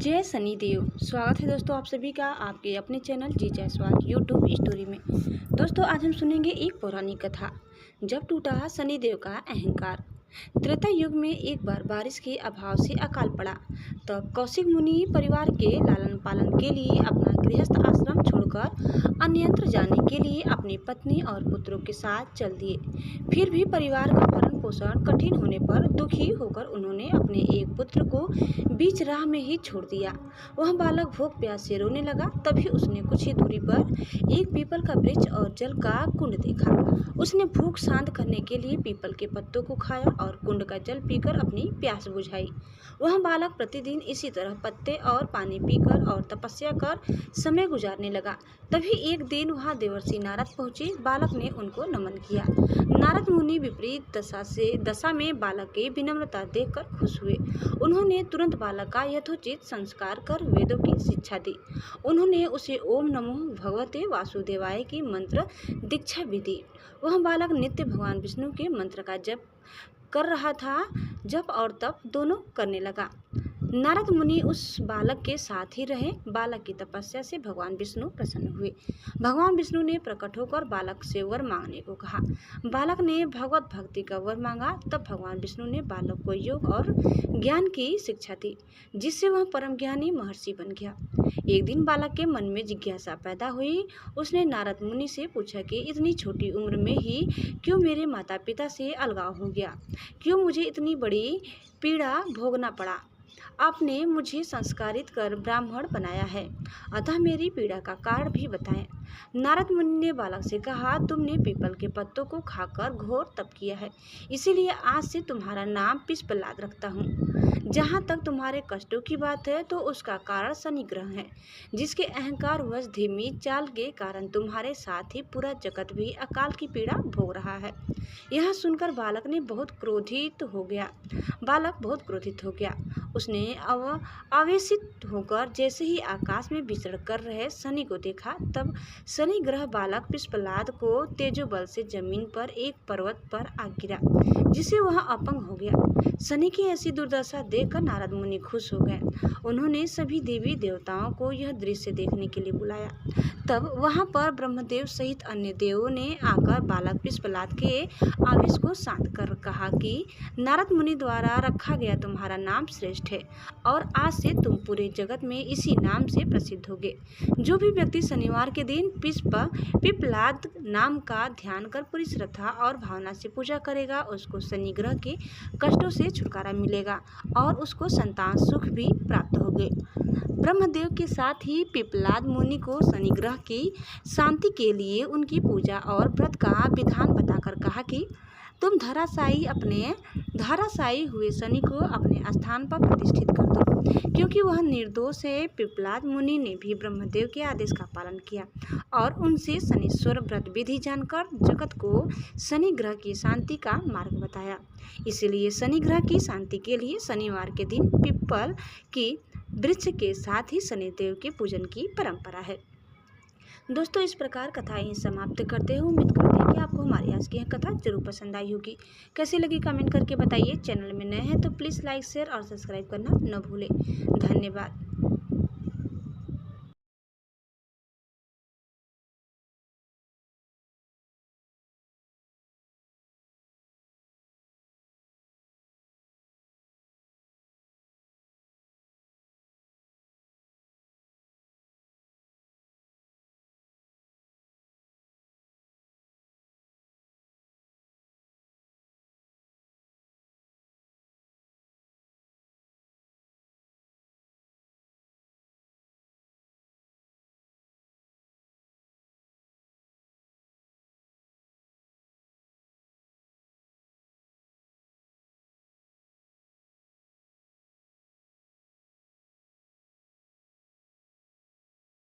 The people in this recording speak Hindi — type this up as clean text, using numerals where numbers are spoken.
जय शनिदेव। स्वागत है दोस्तों आप सभी का आपके अपने चैनल जी जायसवाल यूट्यूब स्टोरी में। दोस्तों आज हम सुनेंगे एक पौराणिक कथा, जब टूटा शनिदेव का अहंकार। त्रेता युग में एक बार बारिश के अभाव से अकाल पड़ा, तब कौशिक मुनि परिवार के लालन पालन के लिए अपना गृहस्थ आश्रम छोड़कर अन्यत्र जाने के लिए अपनी पत्नी और पुत्रों के साथ चल दिए। फिर भी परिवार का भरण पोषण कठिन होने पर दुखी होकर उन्होंने अपने एक पुत्र को बीच राह में ही छोड़ दिया। वह बालक भूख प्यास से रोने लगा। तभी उसने कुछ ही दूरी पर एक पीपल का वृक्ष और जल का कुंड देखा। उसने भूख शांत करने के लिए पीपल के पत्तों को खाया और कुंड का जल पीकर अपनी प्यास बुझाई। वह बालक प्रतिदिन इसी तरह पत्ते और पानी पीकर और तपस्या कर समय गुजारने लगा। तभी एक दिन वहां देवर्षि नारद पहुंचे। बालक ने उनको नमन किया। नारद मुनि विपरीत दशा में बालक की विनम्रता देखकर खुश हुए। उन्होंने तुरंत बालक का यथोचित संस्कार कर वेदों की शिक्षा दी। उन्होंने उसे ओम नमो भगवते वासुदेवाय की मंत्र दीक्षा भी दी। वह बालक नित्य भगवान विष्णु के मंत्र का जप कर रहा था। जप और तप दोनों करने लगा। नारद मुनि उस बालक के साथ ही रहे। बालक की तपस्या से भगवान विष्णु प्रसन्न हुए। भगवान विष्णु ने प्रकट होकर बालक से वर मांगने को कहा। बालक ने भगवत भक्ति का वर मांगा। तब भगवान विष्णु ने बालक को योग और ज्ञान की शिक्षा दी, जिससे वह परम ज्ञानी महर्षि बन गया। एक दिन बालक के मन में जिज्ञासा पैदा हुई। उसने नारद मुनि से पूछा कि इतनी छोटी उम्र में ही क्यों मेरे माता पिता से अलगाव हो गया, क्यों मुझे इतनी बड़ी पीड़ा भोगना पड़ा। आपने मुझे संस्कारित कर ब्राह्मण बनाया है, अतः मेरी पीड़ा का कारण भी बताएं। नारद मुनि ने बालक से कहा, तुमने पीपल के पत्तों को खाकर घोर तप किया है, इसीलिए आज से तुम्हारा नाम पिष्पलाद रखता हूँ। जहाँ तक तुम्हारे कष्टों की बात है तो उसका कारण शनि ग्रह है, जिसके अहंकार वश धीमी चाल के कारण तुम्हारे साथ ही पूरा जगत भी अकाल की पीड़ा भोग रहा है। यह सुनकर बालक बहुत क्रोधित हो गया। उसने आवेशित होकर जैसे ही आकाश में विचरण कर रहे शनि को देखा, तब शनि ग्रह बालक पिष्पलाद को तेजोबल से जमीन पर एक पर्वत पर आ गिरा, जिससे वह अपंग हो गया। शनि की ऐसी दुर्दशा देखकर नारद मुनि खुश हो गए। उन्होंने सभी देवी देवताओं को यह दृश्य देखने के लिए बुलाया। तब वहां पर ब्रह्मदेव सहित अन्य देवों ने आकर बालक पिष्पलाद के आवेश को शांत कर कहा कि नारद मुनि द्वारा रखा गया तुम्हारा नाम श्रेष्ठ है और आज से तुम पूरे जगत में इसी नाम से प्रसिद्ध होगे। जो भी व्यक्ति शनिवार के दिन पिप्पलाद नाम का ध्यान कर पूरी श्रद्धा और भावना से पूजा करेगा, उसको शनि ग्रह के कष्टों से छुटकारा मिलेगा और उसको संतान सुख भी प्राप्त होगे। ब्रह्मदेव के साथ ही पिप्पलाद मुनि को शनि ग्रह की शांति के लिए उनकी पूजा और व्रत का विधान बताकर कहा कि तुम धराशायी हुए शनि को अपने स्थान पर प्रतिष्ठित कर दो, क्योंकि वह निर्दोष है। पिप्पलाद मुनि ने भी ब्रह्मदेव के आदेश का पालन किया और उनसे शनिश्वर व्रत विधि जानकर जगत को शनि ग्रह की शांति का मार्ग बताया। इसलिए शनि ग्रह की शांति के लिए शनिवार के दिन पीपल की वृक्ष के साथ ही शनिदेव के पूजन की परंपरा है। दोस्तों इस प्रकार कथाएं समाप्त करते हैं। उम्मीद करते हैं कि आपको हमारी आज की यह कथा जरूर पसंद आई होगी। कैसी लगी कमेंट करके बताइए। चैनल में नए हैं तो प्लीज़ लाइक शेयर और सब्सक्राइब करना न भूलें। धन्यवाद।